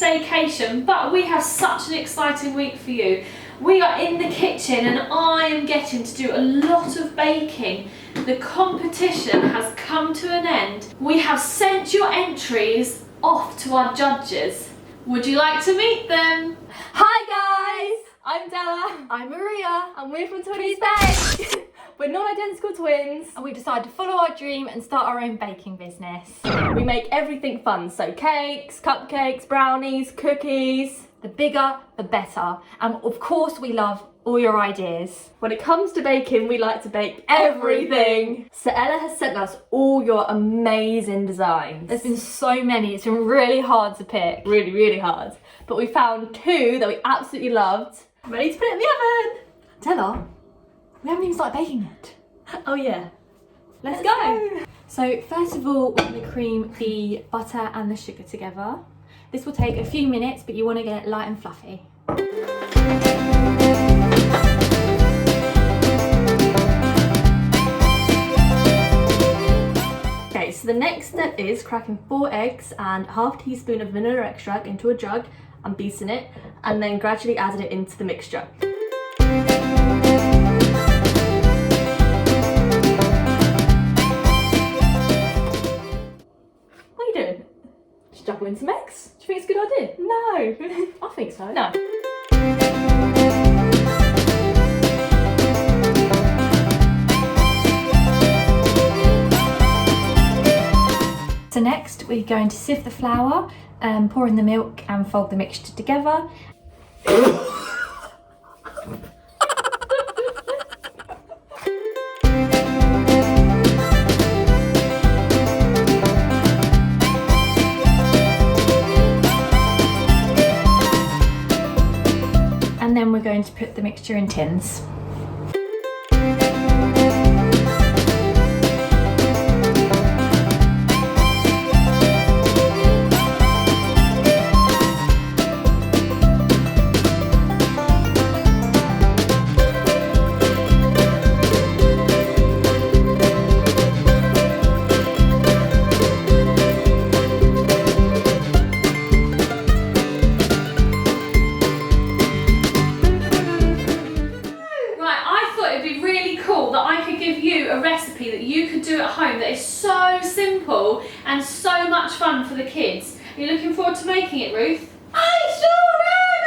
staycation, but we have such an exciting week for you. We are in the kitchen and I am getting to do a lot of baking. The competition has come to an end. We have sent your entries off to our judges. Would you like to meet them? Hi guys, I'm Della. I'm Maria, and we're from Twinnies Bake. We're non-identical twins, and we decided to follow our dream and start our own baking business. We make everything fun, so cakes, cupcakes, brownies, cookies. The bigger, the better. And of course, we love all your ideas. When it comes to baking, we like to bake everything. So Ella has sent us all your amazing designs. There's been so many, it's been really hard to pick. Really, really hard. But we found two that we absolutely loved. Ready to put it in the oven. Della, we haven't even started baking yet. Oh yeah, let's go. So first of all, we're gonna cream the butter and the sugar together. This will take a few minutes, but you want to get it light and fluffy. Okay, so the next step is cracking 4 eggs and half teaspoon of vanilla extract into a jug and beating it, and then gradually adding it into the mixture. What are you doing? Just juggling some eggs? Do you think it's a good idea? No. I think so. No. So next we're going to sieve the flour, pour in the milk and fold the mixture together. And then we're going to put the mixture in tins. That you could do at home that is so simple and so much fun for the kids. Are you looking forward to making it, Ruth? I sure am,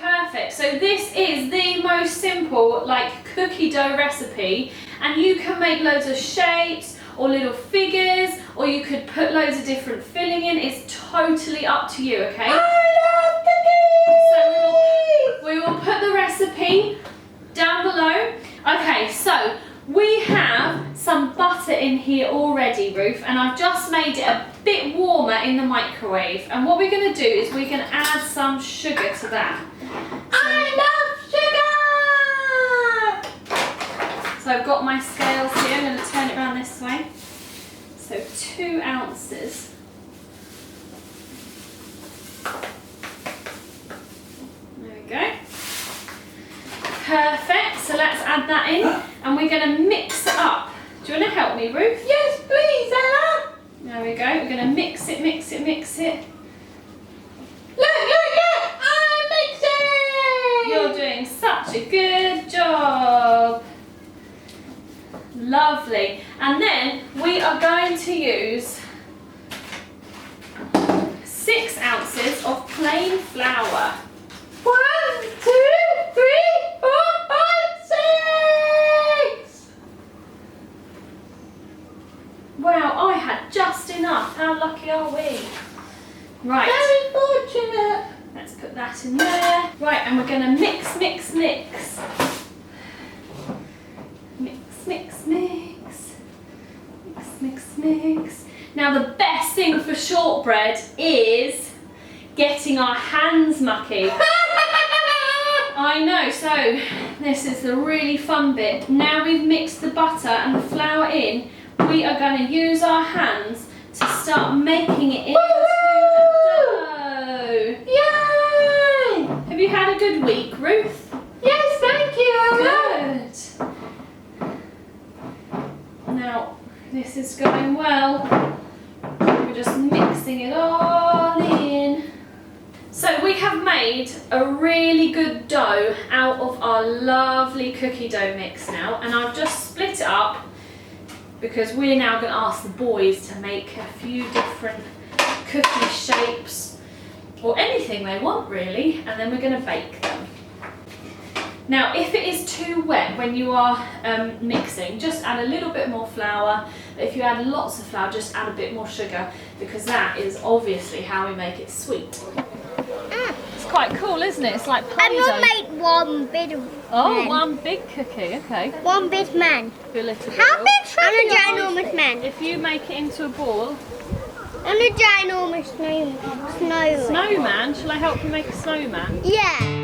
Ella! Perfect. So this is the most simple cookie dough recipe, and you can make loads of shapes or little figures, or you could put loads of different filling in. It's totally up to you, okay? I love cookies! So we will put the recipe down below. Okay, so we have some butter in here already, Ruth, and I've just made it a bit warmer in the microwave. And what we're going to do is we're going to add some sugar to that. I love sugar! So I've got my scales here. I'm going to turn it around this way. So 2 ounces. There we go. Perfect. So let's add that in. And we're going to mix it up. Do you want to help me, Ruth? Yes, please, Ella! There we go. We're going to mix it, mix it, mix it. Look! I'm mixing! You're doing such a good job. Lovely. And then we are going to use 6 ounces of plain flour. 1, 2, 3, 4, 5, 6! Wow, I had just enough. How lucky are we? Right. Very fortunate. Let's put that in there. Right, and we're going to mix, mix, mix. Mix, mix, mix. Mix, mix, mix. Now the best thing for shortbread is getting our hands mucky. I know, so this is the really fun bit. Now we've mixed the butter and the flour in, we are going to use our hands to start making it into a dough. Yay! Have you had a good week, Ruth? Yes, thank you, Ella. Good. Now, this is going well. We're just mixing it all in. we have made a really good dough out of our lovely cookie dough mix now, and I've just split it up because we're now going to ask the boys to make a few different cookie shapes or anything they want really, and then we're going to bake them. Now if it is too wet when you are mixing, just add a little bit more flour. If you add lots of flour, just add a bit more sugar, because that is obviously how we make it sweet. It's quite cool, isn't it? It's like Play-Doh. I'm gonna make one big man. One big cookie, okay. One big man. Do a little bit. How big? I'm a ginormous man. If you make it into a ball. I'm a ginormous snowman. Snowman? Shall I help you make a snowman? Yeah.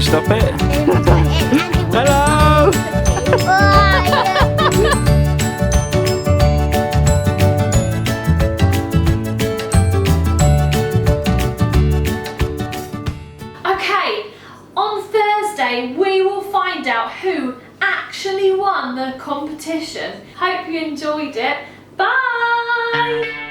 Stop it. Hello. Okay, on Thursday we will find out who actually won the competition. Hope you enjoyed it. Bye.